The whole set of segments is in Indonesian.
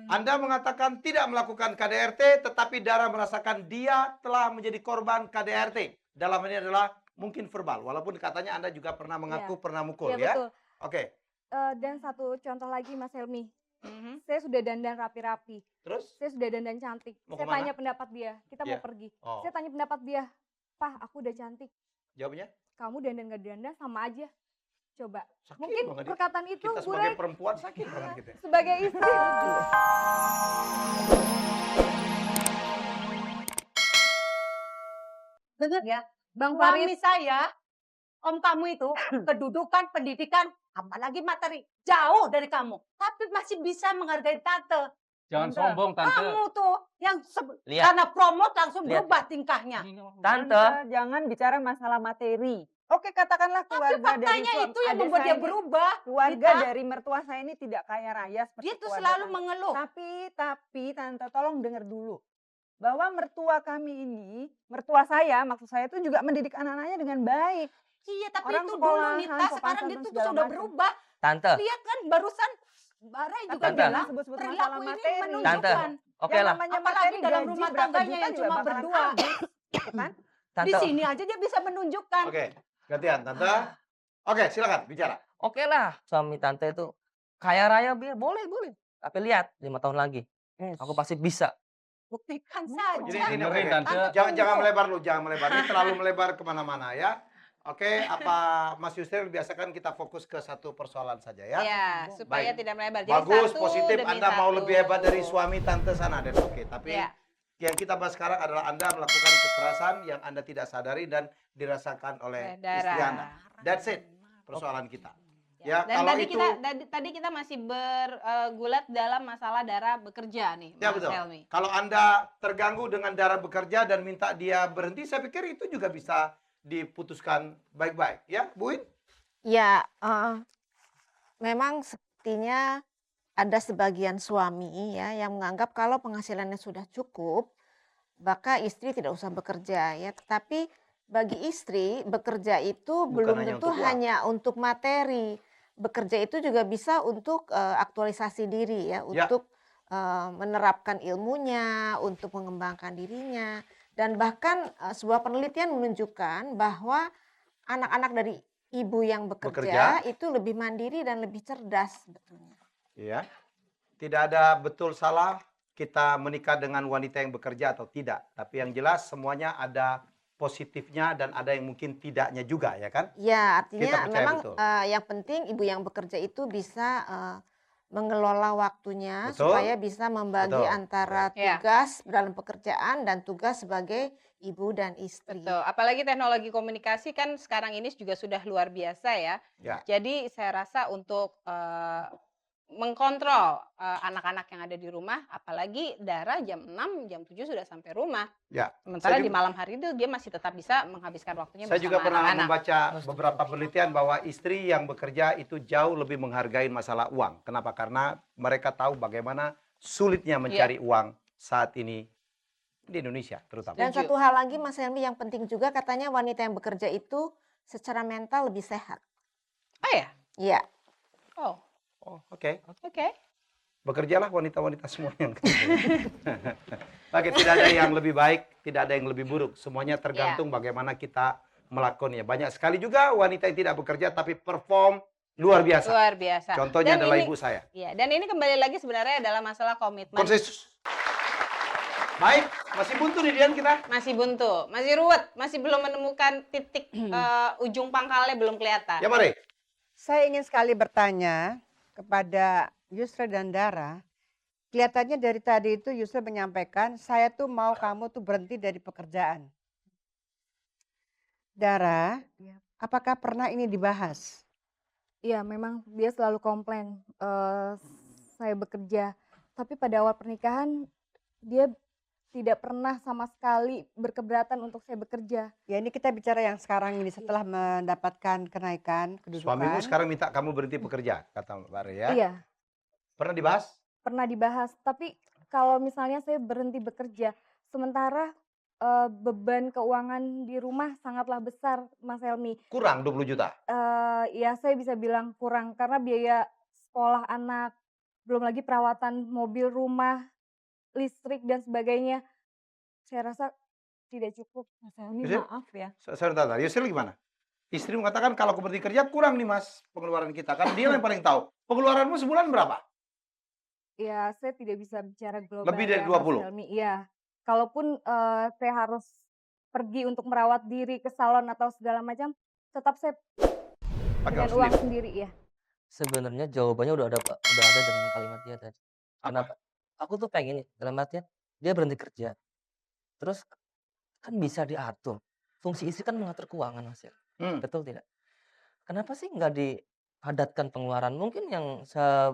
Anda mengatakan tidak melakukan KDRT, tetapi Dara merasakan dia telah menjadi korban KDRT. Dalam ini adalah mungkin verbal, walaupun katanya Anda juga pernah Iya. mengaku pernah mukul Iya ya. betul. Oke, Dan satu contoh lagi Mas Helmi, Mhm. saya sudah dandan rapi-rapi, terus saya sudah dandan cantik, mau saya kemana? tanya pendapat dia, kita Iya. mau pergi. Oh, Saya tanya pendapat dia, "Pah, aku udah cantik, jawabnya kamu dandan nggak dandan sama aja." Coba, sakit mungkin banget dia. perkataan itu Kita Bu sebagai Rek, perempuan sakit banget kita. sebagai istri Dengar ya, Bang Farid, suami saya, om kamu itu, kedudukan, pendidikan, apalagi materi, jauh dari kamu. Tapi masih bisa menghargai tante. Jangan Tante, sombong, Tante. Kamu tuh yang Lihat. karena promote langsung Lihat. berubah tingkahnya. Tante. Jangan bicara masalah materi. Oke, katakanlah Tapi keluarga dari faktanya suami itu yang adik membuat saya dia ini- berubah. Keluarga Rita. dari mertua saya ini tidak kaya raya seperti Dia tuh keluarga selalu tante. mengeluh. Tapi tante tolong dengar dulu. Bahwa mertua kami ini, mertua saya, maksud saya itu juga mendidik anak-anaknya dengan baik. Iya, tapi Orang itu dulu sekolahan, Nita, sopan sekarang santun dia tuh segala sudah macam. berubah. Tante, Lihat kan barusan Barai juga Tapi Tante. bilang sebut-sebut perilaku masalah ini materi. menunjukkan. oke Yang lah. namanya Apalagi materi dalam gaji rumah berapa tangganya juta yang juga cuma bakalan berdua. habis, kan? Di Tante, sini aja dia bisa menunjukkan. Oke, gantian Tante. Oke, silakan bicara. oke lah. Suami Tante itu kaya raya, boleh. Tapi lihat, 5 tahun lagi, aku pasti bisa. Buktikan Jadi saja. ini Dengerin, oke. Tante. Jangan melebar lu, jangan melebar. Ini terlalu melebar kemana-mana ya. Oke, apa Mas Yusril biasakan kita fokus ke satu persoalan saja ya. Ya, supaya Baik. tidak melebar. Jadi Bagus, satu positif. demi Anda mau satu. lebih hebat dari suami tante sana dan oke. Tapi Ya. yang kita bahas sekarang adalah Anda melakukan kekerasan yang Anda tidak sadari dan dirasakan oleh istri Anda. That's it persoalan kita. Ya, Dan kalau tadi itu tadi kita masih bergulat dalam masalah Dara bekerja nih, ya Mas betul. Helmi. Kalau Anda terganggu dengan Dara bekerja dan minta dia berhenti, saya pikir itu juga bisa diputuskan baik-baik ya, Bu Win? Ya, memang sepertinya ada sebagian suami ya yang menganggap kalau penghasilannya sudah cukup, maka istri tidak usah bekerja ya. Tetapi bagi istri bekerja itu belum hanya tentu untuk uang. hanya untuk materi. Bekerja itu juga bisa untuk aktualisasi diri ya, Ya. untuk menerapkan ilmunya, untuk mengembangkan dirinya. Dan bahkan sebuah penelitian menunjukkan bahwa anak-anak dari ibu yang bekerja itu lebih mandiri dan lebih cerdas sebetulnya. Ya. Tidak ada betul salah kita menikah dengan wanita yang bekerja atau tidak. Tapi yang jelas semuanya ada positifnya dan ada yang mungkin tidaknya juga ya kan? Ya, Kita artinya percaya memang betul. yang penting ibu yang bekerja itu bisa mengelola waktunya Betul. supaya bisa membagi Betul. antara Ya. tugas dalam pekerjaan dan tugas sebagai ibu dan istri. Betul, apalagi teknologi komunikasi kan sekarang ini juga sudah luar biasa ya. Ya. Jadi saya rasa untuk mengkontrol anak-anak yang ada di rumah, apalagi Dara jam 6, jam 7 sudah sampai rumah. Ya. Sementara Saya di juga- malam hari itu dia masih tetap bisa menghabiskan waktunya Saya bersama juga pernah anak-anak. membaca beberapa penelitian bahwa istri yang bekerja itu jauh lebih menghargai masalah uang. Kenapa? Karena mereka tahu bagaimana sulitnya mencari uang saat ini di Indonesia terutama. Dan satu hal lagi Mas Helmi yang penting juga katanya wanita yang bekerja itu secara mental lebih sehat. Oh ya? Iya. Oh, Oh, oke. oke. Bekerjalah wanita-wanita semua yang bekerja. Oke, tidak ada yang lebih baik, tidak ada yang lebih buruk. Semuanya tergantung bagaimana kita melakukannya. Banyak sekali juga wanita yang tidak bekerja tapi perform luar biasa. Luar biasa. Contohnya Dan adalah ini- ibu saya. Ya, dan ini kembali lagi sebenarnya adalah masalah komitmen. Konsensus. Baik, masih buntu nih Dian kita. Masih buntu, masih ruwet, masih belum menemukan titik ujung pangkalnya belum kelihatan. Ya mari. Saya ingin sekali bertanya kepada Yusra dan Dara. Kelihatannya dari tadi itu Yusra menyampaikan, saya tuh mau kamu tuh berhenti dari pekerjaan. Dara, apakah pernah ini dibahas? Iya, memang dia selalu komplain saya bekerja. Tapi pada awal pernikahan dia tidak pernah sama sekali berkeberatan untuk saya bekerja. Ya ini kita bicara yang sekarang ini setelah mendapatkan kenaikan kedudukan. Suamimu sekarang minta kamu berhenti bekerja, kata Mbak Re ya. Iya, Pernah dibahas? pernah dibahas. Tapi kalau misalnya saya berhenti bekerja, sementara beban keuangan di rumah sangatlah besar, Mas Helmi. Kurang 20 juta. Ya saya bisa bilang kurang karena biaya sekolah anak, belum lagi perawatan mobil, rumah, listrik dan sebagainya. Saya rasa tidak cukup. Mas Helmi, Yusril? maaf ya. Sebentar, Yusril gimana? Istri mengatakan kalau aku berhenti kerja kurang nih mas pengeluaran kita. Kan dia yang paling tahu. Pengeluaranmu sebulan berapa? Ya, saya tidak bisa bicara global Lebih dari ya, Mas 20? Helmi. Iya. Kalaupun saya harus pergi untuk merawat diri ke salon atau segala macam, tetap saya Pakai dengan uang uang sendiri. sendiri ya. Sebenarnya jawabannya udah ada, Pak. Udah ada dengan kalimat dia tadi. Kenapa? Aku tuh pengen nih, dalam artian dia berhenti kerja. Terus kan bisa diatur. Fungsi istri kan mengatur keuangan, Mas ya. Betul tidak? Kenapa sih nggak dipadatkan pengeluaran? Mungkin yang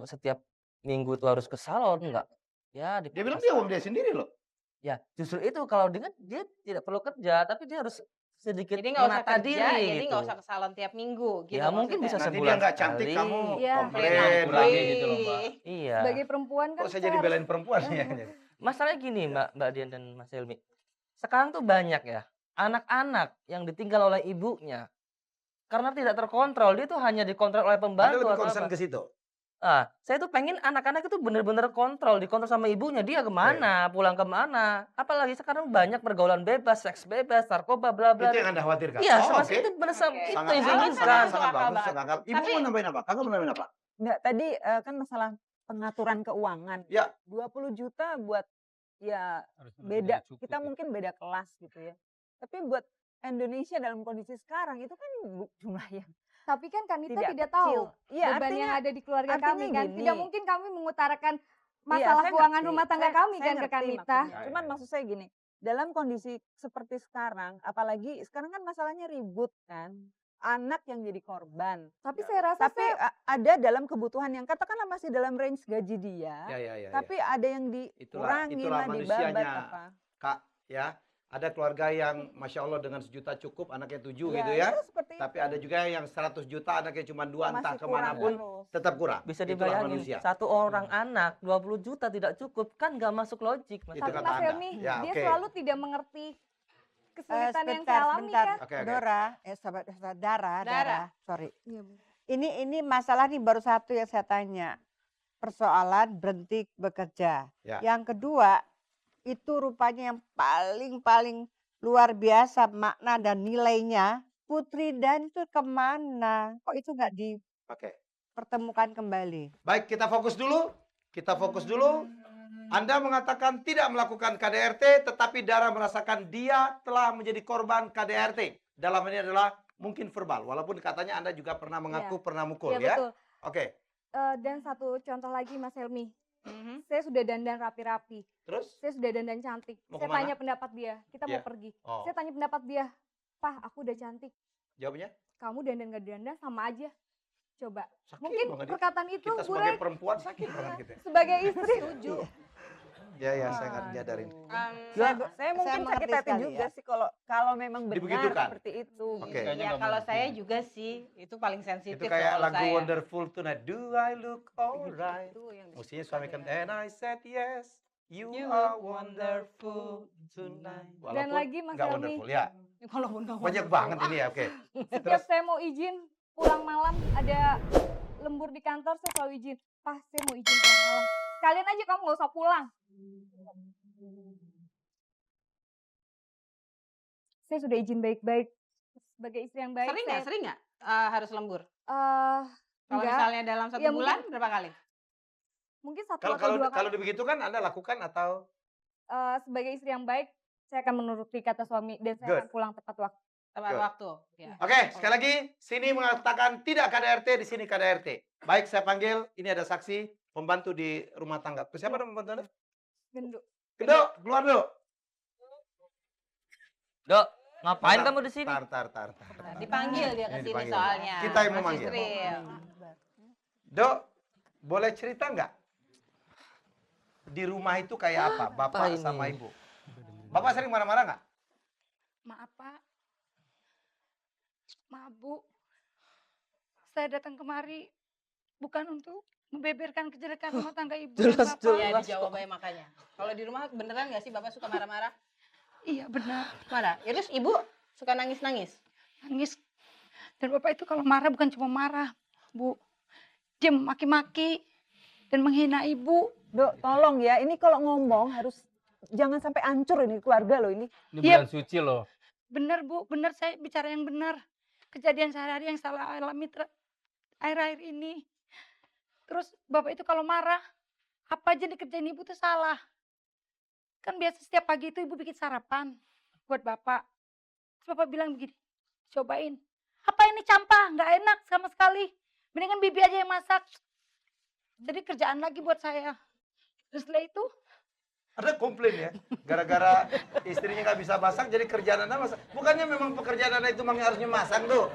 setiap minggu itu harus ke salon, nggak? Ya, Dia bilang dipangkas. dia uang dia sendiri loh. Ya, justru itu kalau dengan dia tidak perlu kerja, tapi dia harus sedikit Jadi nggak usah menata kerja, diri jadi gitu. nggak usah ke salon tiap minggu gitu Ya mungkin maksudnya. bisa Nanti dia sebulan nggak cantik sekali. kamu Iya. komplain Komplain lagi lagi. gitu loh mbak. Iya. Sebagai perempuan kan Kok saya saya jadi harus belain perempuan ya? Masalahnya gini Mbak Dian dan Mas Helmi. Sekarang tuh banyak ya anak-anak yang ditinggal oleh ibunya karena tidak terkontrol. Dia tuh hanya dikontrol oleh Anda pembantu lebih atau concern apa. ke situ. Saya tuh pengen anak-anak itu bener-bener dikontrol sama ibunya. Dia kemana, pulang kemana. Apalagi sekarang banyak pergaulan bebas, seks bebas, narkoba, bla bla. Itu yang Anda khawatirkan. Iya, Oh, sama oke. itu bener Oke. itu Sangat yang Sangat- diinginkan. sangat- sangat akal bagus, banget. sangat akal. Ibu Tapi- mau nambahin apa? Kakak mau nambahin apa? Enggak, tadi kan masalah pengaturan keuangan. Ya. 20 juta buat ya beda. Kita mungkin beda kelas gitu ya. Tapi buat Indonesia dalam kondisi sekarang itu kan jumlah yang Tapi kan Kanita tidak tidak kecil. tahu Iya, beban yang ada di keluarga artinya kami kan. gini. Tidak mungkin kami mengutarakan Iya, masalah saya keuangan ngerti. rumah tangga kami Saya kan ke ngerti Kanita. maksudnya. Cuman maksud saya gini, dalam kondisi seperti sekarang, apalagi sekarang kan masalahnya ribut kan, anak yang jadi korban. Tapi saya rasa Tapi ada dalam kebutuhan yang katakanlah masih dalam range gaji dia, Ya. tapi ada yang dikurangi itulah lah, dibabat manusianya. apa. Kak, ya. Ada keluarga yang Masya Allah dengan 1 juta cukup, anaknya 7 Ya, gitu ya. itu seperti Tapi itu. ada juga yang 100 juta, anaknya cuma 2, entah Masih kurang kemanapun, terus. tetap kurang. Bisa Itulah dibayangin manusia. satu orang anak 20 juta tidak cukup kan nggak masuk logik Mas. Itu tapi kata Mas Anda. Helmi Ya, dia oke. selalu tidak mengerti kesulitan yang saya alami sebentar. kan. Oke. Dora, sahabat Dara, Dara. sorry. Iya, Bu. Ini masalah nih baru satu yang saya tanya. Persoalan berhenti bekerja. Ya. Yang kedua, itu rupanya yang paling luar biasa makna dan nilainya. Putri Dan itu kemana? Kok itu nggak Oke. dipertemukan kembali? Baik, kita fokus dulu. Kita fokus dulu. Anda mengatakan tidak melakukan KDRT, tetapi Dara merasakan dia telah menjadi korban KDRT. Dalam ini adalah mungkin verbal, walaupun katanya Anda juga pernah mengaku pernah mukul Iya ya. betul. Oke, Dan satu contoh lagi Mas Helmi. Mhm. Saya sudah dandan rapi-rapi. terus? Saya sudah dandan cantik. Mau Saya kemana? tanya pendapat dia. Kita Iya. mau pergi. Oh, Saya tanya pendapat dia. Pah, aku udah cantik. jawabnya? Kamu dandan gak dandan sama aja. Coba. Sakit Mungkin banget ya. perkataan itu Kita Bu sebagai Rai, perempuan sakit banget gitu. sebagai istri setuju. Ya, saya nggak nyadarin. Saya mungkin sakit mengerti hati sekali juga ya. sih kalau memang benar Dibegitukan. seperti itu. Oke. gitu. Ya kalau saya juga sih itu paling sensitif. Itu kayak kalau lagu saya. Wonderful Tonight. Do I look alright? Itu yang Mestinya suami kan, and I said yes. You You are are wonderful tonight. Dan lagi Mas nggak Helmi, wonderful ya. Kalau nggak Banyak wonderful. banget ini ya, oke. setiap saya mau izin pulang malam ada lembur di kantor, saya selalu izin. Pah, saya mau izin pulang malam. Kalian aja kamu nggak usah pulang. Saya sudah izin baik-baik sebagai istri yang baik. Sering saya, nggak? Sering nggak harus lembur? Kalau Kalau misalnya dalam satu Ya, bulan mungkin- berapa kali? mungkin satu Kalau atau kalau dua kalau kali. dibegitukan Anda lakukan atau Sebagai istri yang baik, saya akan menuruti kata suami dan saya Good. akan pulang tepat waktu. Tepat Good. waktu. Ya. Oke, sekali lagi sini mengatakan tidak KDRT, di sini KDRT. Baik, saya panggil, ini ada saksi pembantu di rumah tangga. Siapa nama pembantu Anda? Gendut. Gendo, keluar dulu. Dok, ngapain Tar, kamu di sini? Tar. Nah, dipanggil dia ke Ini sini dipanggil. soalnya. Kita yang mau Mas manggil. Yusril. Dok, boleh cerita nggak? Di rumah itu kayak apa? Bapak ini? sama ibu. Bapak sering marah-marah nggak? Maaf Pak, maaf Bu, saya datang kemari bukan untuk membeberkan kejelekan rumah tangga Ibu dan Jelas, Bapak. Ya jelas. dijawab aja makanya. Kalau di rumah beneran nggak sih Bapak suka marah-marah? Iya benar, Marah. Ya terus Ibu suka nangis-nangis? nangis. Dan Bapak itu kalau marah bukan cuma marah, Bu. Dia memaki-maki dan menghina ibu. Dok, tolong ya. Ini kalau ngomong harus jangan sampai hancur ini keluarga loh ini. Ini Iya. bulan suci loh. Benar Bu, benar, saya bicara yang benar. Kejadian sehari-hari yang salah alami akhir-akhir ini. Terus bapak itu kalau marah, apa aja dikerjain ibu tuh salah. Kan biasa setiap pagi itu ibu bikin sarapan buat bapak. Terus bapak bilang begini, cobain. Apa ini campah, nggak enak sama sekali. Mendingan bibi aja yang masak. Jadi kerjaan lagi buat saya. Terus setelah itu, Ada komplain ya, gara-gara istrinya nggak bisa masak, jadi kerjaan Anda masak. Bukannya memang pekerjaan Anda itu memang harusnya masak tuh.